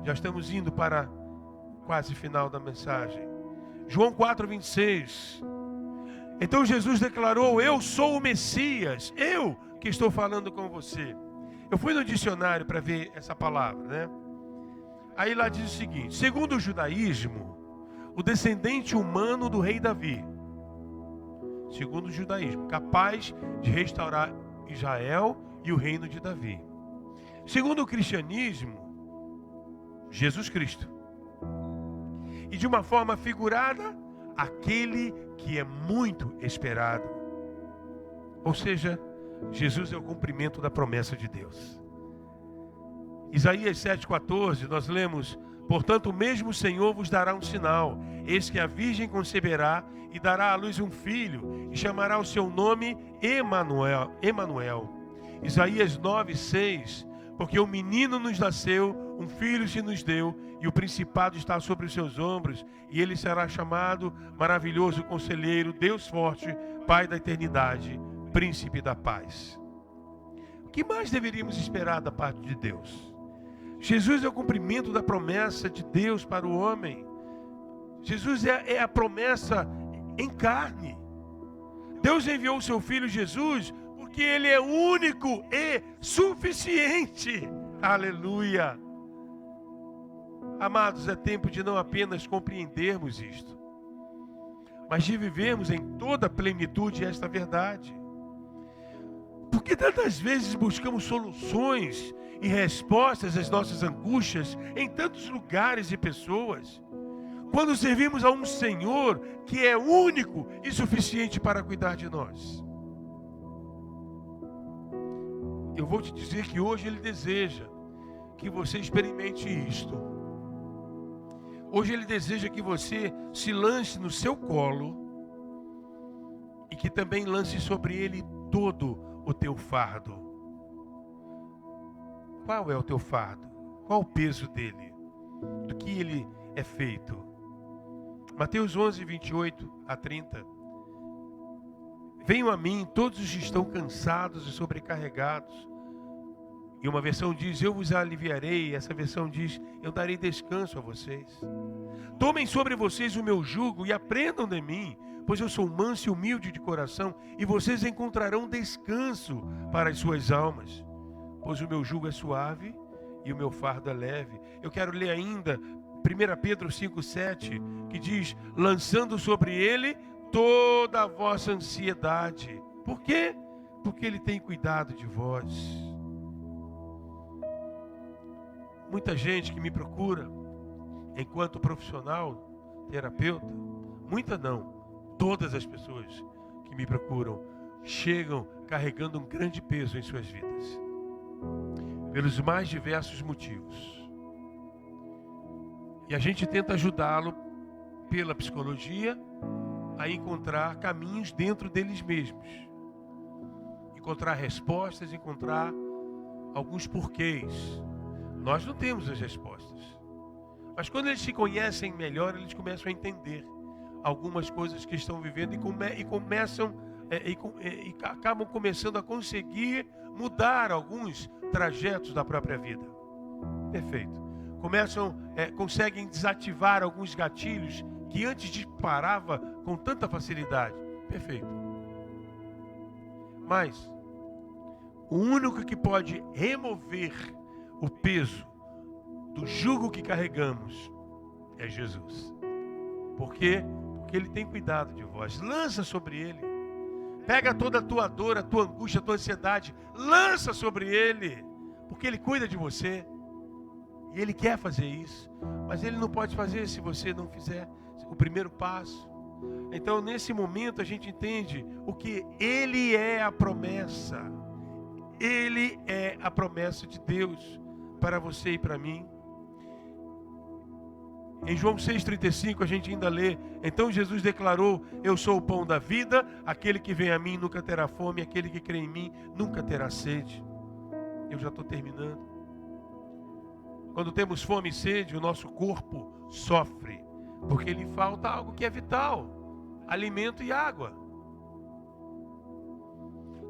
já estamos indo para quase final da mensagem. João 4:26. Então Jesus declarou: eu sou o Messias, eu que estou falando com você. Eu fui no dicionário para ver essa palavra, né? Aí lá diz o seguinte: segundo o judaísmo, o descendente humano do rei Davi, segundo o judaísmo, capaz de restaurar Israel e o reino de Davi. Segundo o cristianismo, Jesus Cristo. E de uma forma figurada, aquele que é muito esperado. Ou seja, Jesus é o cumprimento da promessa de Deus. Isaías 7,14, nós lemos: portanto, mesmo o Senhor vos dará um sinal. Eis que a virgem conceberá e dará à luz um filho, e chamará o seu nome Emanuel. Isaías 9,6, porque um menino nos nasceu, um filho se nos deu, e o principado está sobre os seus ombros, e ele será chamado Maravilhoso Conselheiro, Deus Forte, Pai da Eternidade, Príncipe da Paz. O que mais deveríamos esperar da parte de Deus? Jesus é o cumprimento da promessa de Deus para o homem. Jesus é a promessa em carne. Deus enviou o seu Filho Jesus porque Ele é único e suficiente. Aleluia! Amados, é tempo de não apenas compreendermos isto, mas de vivermos em toda a plenitude esta verdade. Porque tantas vezes buscamos soluções e respostas às nossas angústias em tantos lugares e pessoas, quando servimos a um Senhor que é único e suficiente para cuidar de nós. Eu vou te dizer que hoje Ele deseja que você experimente isto. Hoje Ele deseja que você se lance no seu colo e que também lance sobre Ele todo o teu fardo. Qual é o teu fardo? Qual o peso dele? Do que ele é feito? Mateus 11:28-30. Venham a mim todos os que estão cansados e sobrecarregados. E uma versão diz: eu vos aliviarei. Essa versão diz: eu darei descanso a vocês. Tomem sobre vocês o meu jugo e aprendam de mim, pois eu sou manso e humilde de coração, e vocês encontrarão descanso para as suas almas. Pois o meu jugo é suave e o meu fardo é leve. Eu quero ler ainda 1 Pedro 5,7, que diz: lançando sobre ele toda a vossa ansiedade. Por quê? Porque ele tem cuidado de vós. Muita gente que me procura enquanto profissional, terapeuta, muita não, todas as pessoas que me procuram chegam carregando um grande peso em suas vidas, pelos mais diversos motivos. E a gente tenta ajudá-lo pela psicologia a encontrar caminhos dentro deles mesmos, encontrar respostas, encontrar alguns porquês. Nós não temos as respostas, mas quando eles se conhecem melhor, eles começam a entender algumas coisas que estão vivendo e acabam começando a conseguir mudar alguns trajetos da própria vida. Perfeito. Conseguem desativar alguns gatilhos que antes disparava com tanta facilidade. Perfeito. Mas o único que pode remover o peso do jugo que carregamos é Jesus. Por quê? Porque Ele tem cuidado de vós. Lança sobre Ele. Pega toda a tua dor, a tua angústia, a tua ansiedade. Lança sobre Ele. Porque Ele cuida de você. E Ele quer fazer isso. Mas Ele não pode fazer se você não fizer o primeiro passo. Então, nesse momento, a gente entende o que Ele é a promessa. Ele é a promessa de Deus para você e para mim. Em João 6,35 a gente ainda lê: então Jesus declarou: eu sou o pão da vida, aquele que vem a mim nunca terá fome, aquele que crê em mim nunca terá sede. Eu já estou terminando. Quando temos fome e sede, o nosso corpo sofre, porque lhe falta algo que é vital: alimento e água.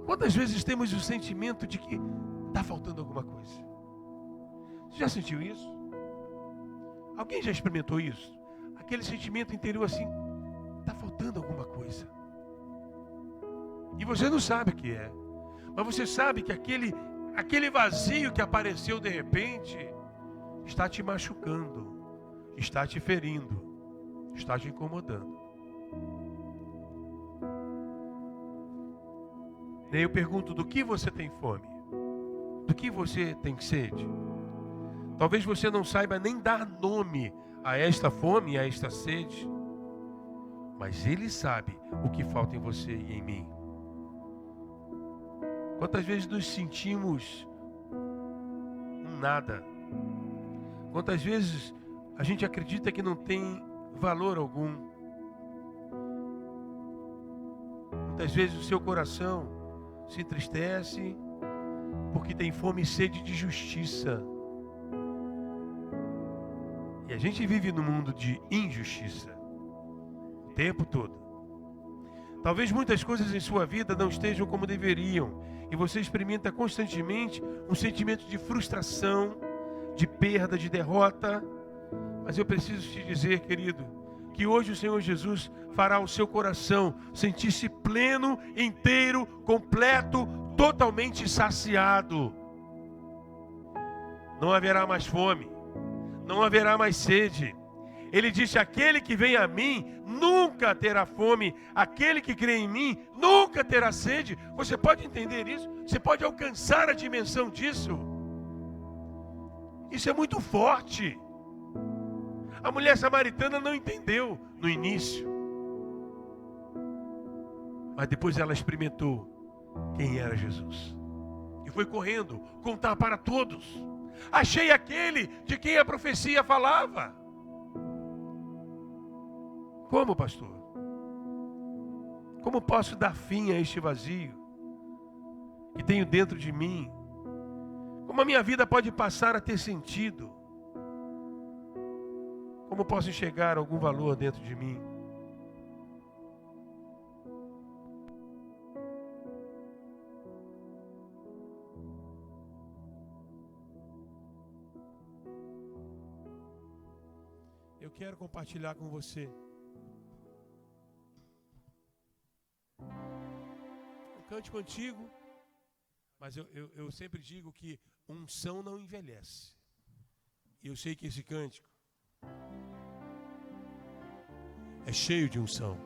Quantas vezes temos o sentimento de que está faltando alguma coisa? Você já sentiu isso? Alguém já experimentou isso? Aquele sentimento interior assim: está faltando alguma coisa. E você não sabe o que é. Mas você sabe que aquele vazio que apareceu de repente está te machucando, está te ferindo, está te incomodando. E eu pergunto: do que você tem fome? Do que você tem sede? Talvez você não saiba nem dar nome a esta fome e a esta sede, mas Ele sabe o que falta em você e em mim. Quantas vezes nos sentimos um nada? Quantas vezes a gente acredita que não tem valor algum? Muitas vezes o seu coração se entristece porque tem fome e sede de justiça. E a gente vive num mundo de injustiça o tempo todo. Talvez muitas coisas em sua vida não estejam como deveriam, e você experimenta constantemente um sentimento de frustração, de perda, de derrota. Mas eu preciso te dizer, querido, que hoje o Senhor Jesus fará o seu coração sentir-se pleno, inteiro, completo, totalmente saciado. Não haverá mais fome, não haverá mais sede. Ele disse: aquele que vem a mim nunca terá fome, aquele que crê em mim nunca terá sede. Você pode entender isso? Você pode alcançar a dimensão disso? Isso é muito forte. A mulher samaritana não entendeu no início, mas depois ela experimentou quem era Jesus e foi correndo contar para todos: achei aquele de quem a profecia falava. Como, pastor? Como posso dar fim a este vazio que tenho dentro de mim? Como a minha vida pode passar a ter sentido? Como posso enxergar algum valor dentro de mim? Eu quero compartilhar com você um cântico antigo, mas eu sempre digo que unção não envelhece. E eu sei que esse cântico é cheio de unção.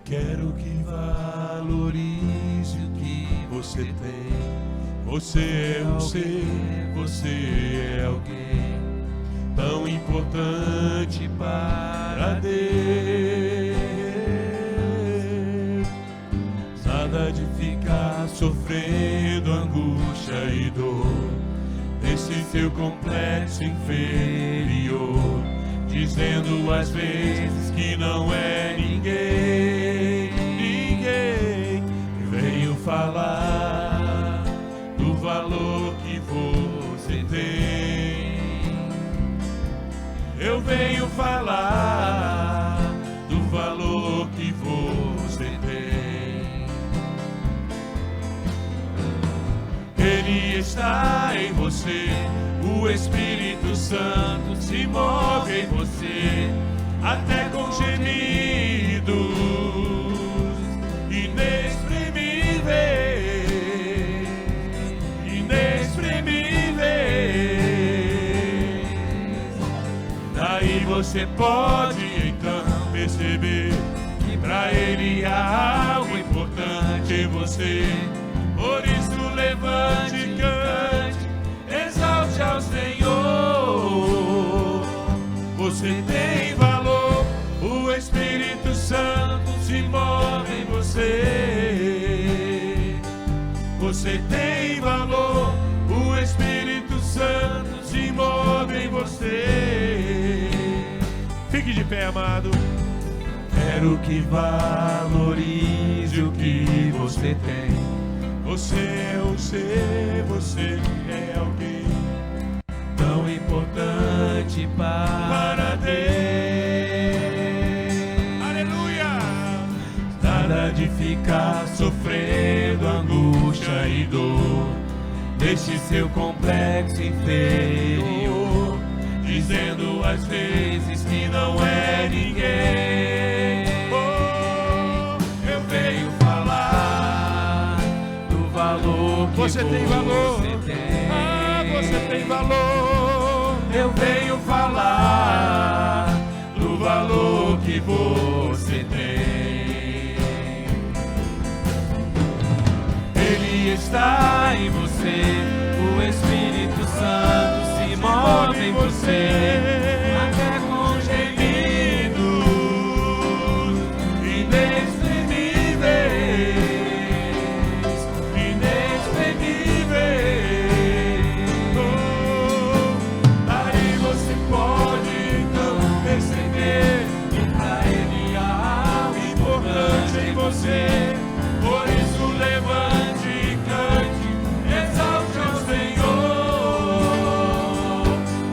Quero que valorize o que você tem. Você é um ser, você é alguém tão importante para Deus. Nada de ficar sofrendo angústia e dor desse seu complexo inferior, dizendo às vezes que não é ninguém. Venho falar do valor que você tem. Eu venho falar do valor que você tem. Ele está em você, o Espírito Santo se move em você, até com gemidos inexprimíveis. Daí você pode então perceber que pra Ele há algo importante em você. Por isso levante e cante, exalte ao Senhor. Você tem valor, o Espírito Santo se move em você. Você tem valor, o Espírito Santo se move em você. Fique de pé, amado. Quero que valorize o que você tem. Você é um ser, você é alguém tão importante para Deus. Aleluia! Nada de ficar sofrendo angústia e dor deste seu complexo inferior, dizendo às vezes que não é ninguém. Eu venho falar do valor que Você tem valor. você tem. Ah, você tem valor. Eu venho falar do valor que você tem. Ele está em você, o Espírito Santo se move em você, até com gemidos inexprimíveis. Aí você pode então perceber que pra Ele há algo importante em você. Por isso levante e cante, exalte ao Senhor.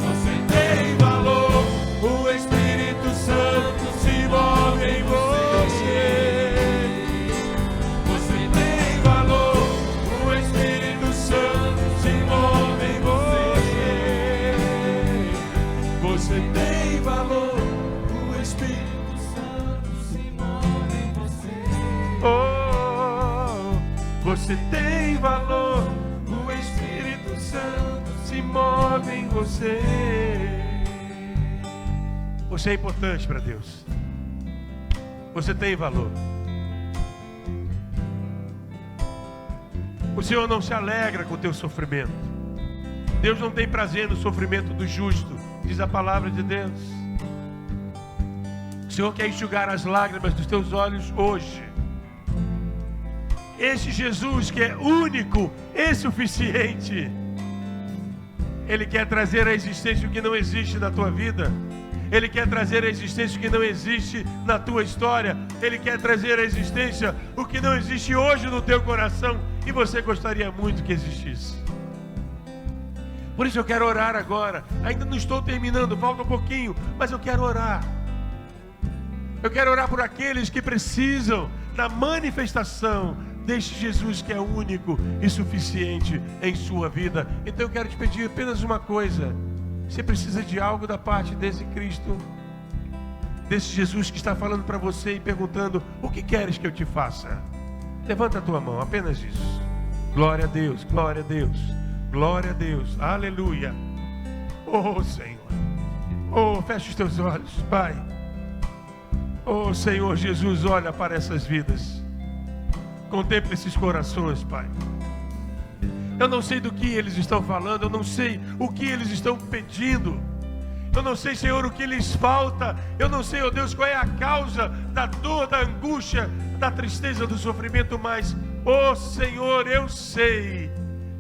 Você tem valor, o Espírito Santo se move em você. Você tem valor, o Espírito Santo se move em você. Você tem valor, o Espírito Santo se move em você. Oh, você tem valor, o Espírito Santo se move em você. Você é importante para Deus. Você tem valor. O Senhor não se alegra com o teu sofrimento. Deus não tem prazer no sofrimento do justo, diz a palavra de Deus. O Senhor quer enxugar as lágrimas dos teus olhos hoje. Esse Jesus que é único e suficiente, Ele quer trazer à existência o que não existe na tua vida. Ele quer trazer à existência o que não existe na tua história. Ele quer trazer à existência o que não existe hoje no teu coração e você gostaria muito que existisse. Por isso eu quero orar agora. Ainda não estou terminando, falta um pouquinho, mas eu quero orar. Eu quero orar por aqueles que precisam da manifestação deste Jesus que é único e suficiente em sua vida. Então eu quero te pedir apenas uma coisa. Você precisa de algo da parte desse Cristo? desse Jesus que está falando para você e perguntando: o que queres que eu te faça? Levanta a tua mão, apenas isso. Glória a Deus, glória a Deus, glória a Deus, aleluia. Oh Senhor, oh, fecha os teus olhos, Pai. Oh Senhor Jesus, olha para essas vidas, contempla esses corações, Pai. Eu não sei do que eles estão falando, eu não sei o que eles estão pedindo, eu não sei, Senhor, o que lhes falta, eu não sei, ó Deus, qual é a causa da dor, da angústia, da tristeza, do sofrimento, mas, ó Senhor, eu sei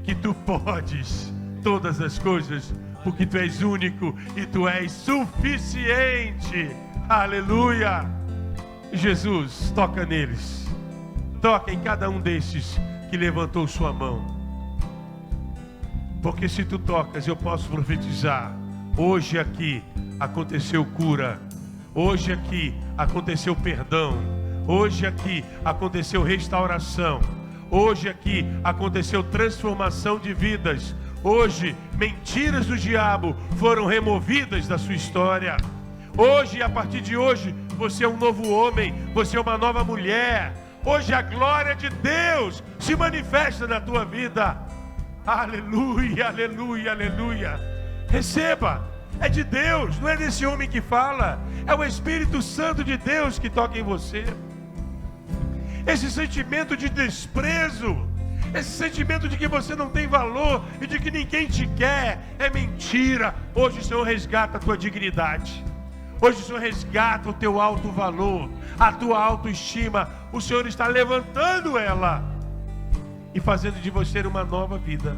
que Tu podes todas as coisas, porque Tu és único e Tu és suficiente. Aleluia. Jesus, toca neles, toca em cada um desses que levantou sua mão, porque se Tu tocas, eu posso profetizar. Hoje aqui aconteceu cura, hoje aqui aconteceu perdão, hoje aqui aconteceu restauração, hoje aqui aconteceu transformação de vidas. Hoje, mentiras do diabo foram removidas da sua história. Hoje, a partir de hoje, você é um novo homem, você é uma nova mulher. Hoje a glória de Deus se manifesta na tua vida. Aleluia, aleluia, aleluia. Receba, é de Deus, não é desse homem que fala, é o Espírito Santo de Deus que toca em você. Esse sentimento de desprezo, esse sentimento de que você não tem valor e de que ninguém te quer, é mentira. Hoje o Senhor resgata a tua dignidade. Hoje o Senhor resgata o teu alto valor, a tua autoestima. O Senhor está levantando ela e fazendo de você uma nova vida,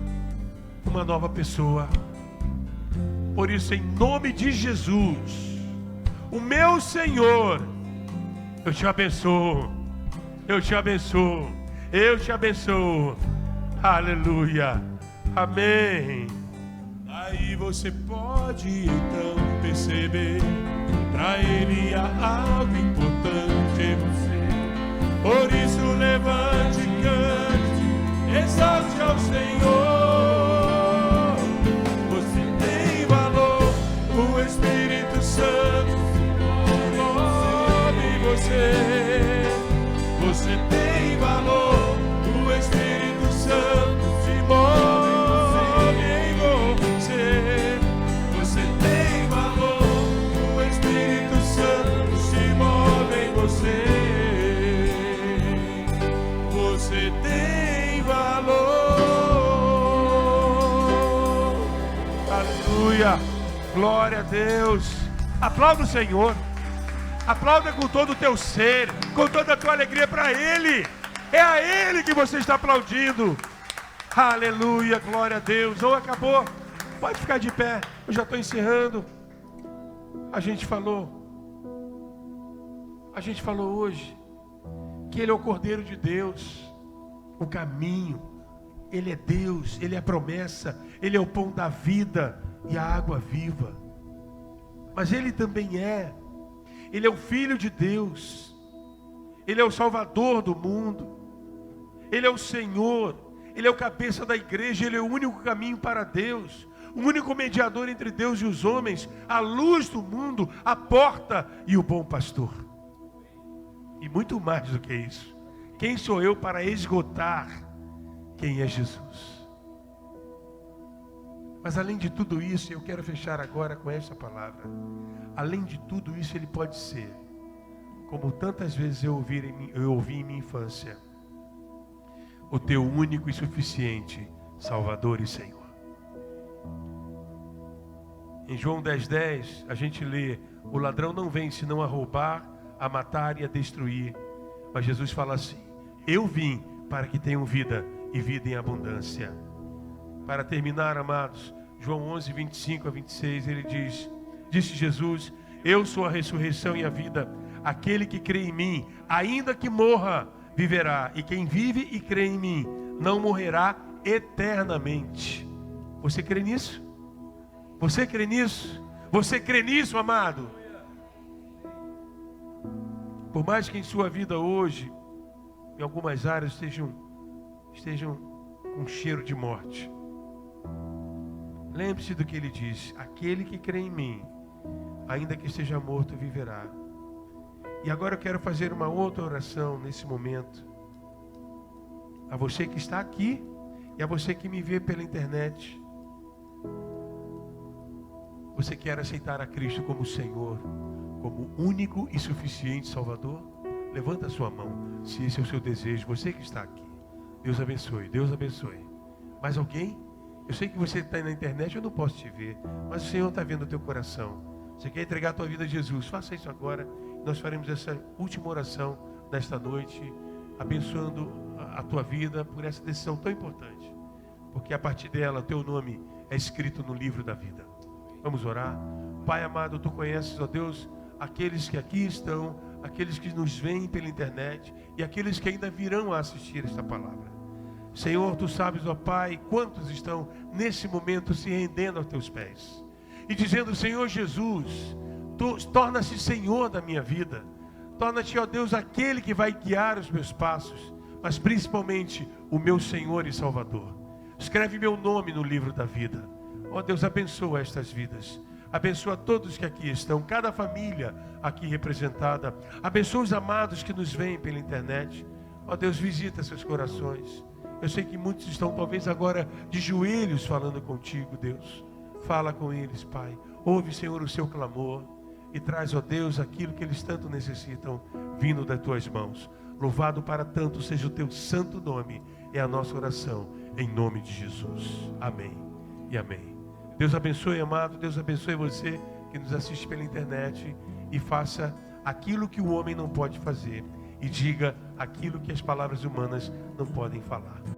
uma nova pessoa. Por isso, em nome de Jesus, o meu Senhor, eu te abençoo, eu te abençoo, eu te abençoo. Aleluia, amém. Aí você pode então perceber, pra Ele há algo importante em você. Por isso levante e cante, exalte ao Senhor. Você tem valor, o Espírito Santo move em você. Você tem valor, o Espírito Santo se move em você. Você tem valor, o Espírito Santo se move em você. Você tem valor. Aleluia, glória a Deus. Aplauda o Senhor, aplauda com todo o teu ser, com toda a tua alegria para Ele. É a Ele que você está aplaudindo. Aleluia, glória a Deus. Ou acabou, pode ficar de pé, eu já estou encerrando. A gente falou hoje que Ele é o Cordeiro de Deus, o caminho. Ele é Deus, Ele é a promessa, Ele é o pão da vida e a água viva. Mas Ele também Ele é o Filho de Deus, Ele é o Salvador do mundo, Ele é o Senhor, Ele é o cabeça da igreja, Ele é o único caminho para Deus, o único mediador entre Deus e os homens, a luz do mundo, a porta e o bom pastor. E muito mais do que isso, quem sou eu para esgotar quem é Jesus? Mas além de tudo isso, eu quero fechar agora com esta palavra. Além de tudo isso, Ele pode ser, como tantas vezes eu ouvi em minha infância, o teu único e suficiente Salvador e Senhor. Em João 10:10, a gente lê: o ladrão não vem senão a roubar, a matar e a destruir. Mas Jesus fala assim: eu vim para que tenham vida e vida em abundância. Para terminar, amados, João 11:25-26, ele diz: disse Jesus: eu sou a ressurreição e a vida. Aquele que crê em mim, ainda que morra, viverá. E quem vive e crê em mim, não morrerá eternamente. Você crê nisso? Você crê nisso? Você crê nisso, amado? Por mais que em sua vida hoje, em algumas áreas, estejam com cheiro de morte, lembre-se do que ele diz: aquele que crê em mim, ainda que esteja morto, viverá. E agora eu quero fazer uma outra oração nesse momento. A você que está aqui e a você que me vê pela internet. Você quer aceitar a Cristo como Senhor, como único e suficiente Salvador? Levanta a sua mão, se esse é o seu desejo. Você que está aqui. Deus abençoe, Deus abençoe. Mais alguém? Eu sei que você está na internet, eu não posso te ver, mas o Senhor está vendo o teu coração. Você quer entregar a tua vida a Jesus? Faça isso agora. Nós faremos essa última oração nesta noite, abençoando a tua vida por essa decisão tão importante. Porque a partir dela, o teu nome é escrito no livro da vida. Vamos orar. Pai amado, tu conheces, ó Deus, aqueles que aqui estão, aqueles que nos veem pela internet e aqueles que ainda virão a assistir esta palavra. Senhor, tu sabes, ó Pai, quantos estão nesse momento se rendendo aos teus pés e dizendo: Senhor Jesus, tu torna-se Senhor da minha vida, torna-te, ó Deus, aquele que vai guiar os meus passos, mas principalmente o meu Senhor e Salvador. Escreve meu nome no livro da vida. Ó Deus, abençoa estas vidas, abençoa todos que aqui estão, cada família aqui representada, abençoa os amados que nos veem pela internet. Ó Deus, visita seus corações. Eu sei que muitos estão talvez agora de joelhos falando contigo, Deus. Fala com eles, Pai. Ouve, Senhor, o seu clamor e traz, ó Deus, aquilo que eles tanto necessitam, vindo das tuas mãos. Louvado para tanto seja o teu santo nome. É a nossa oração, em nome de Jesus. Amém e amém. Deus abençoe, amado. Deus abençoe você que nos assiste pela internet e faça aquilo que o homem não pode fazer. E diga aquilo que as palavras humanas não podem falar.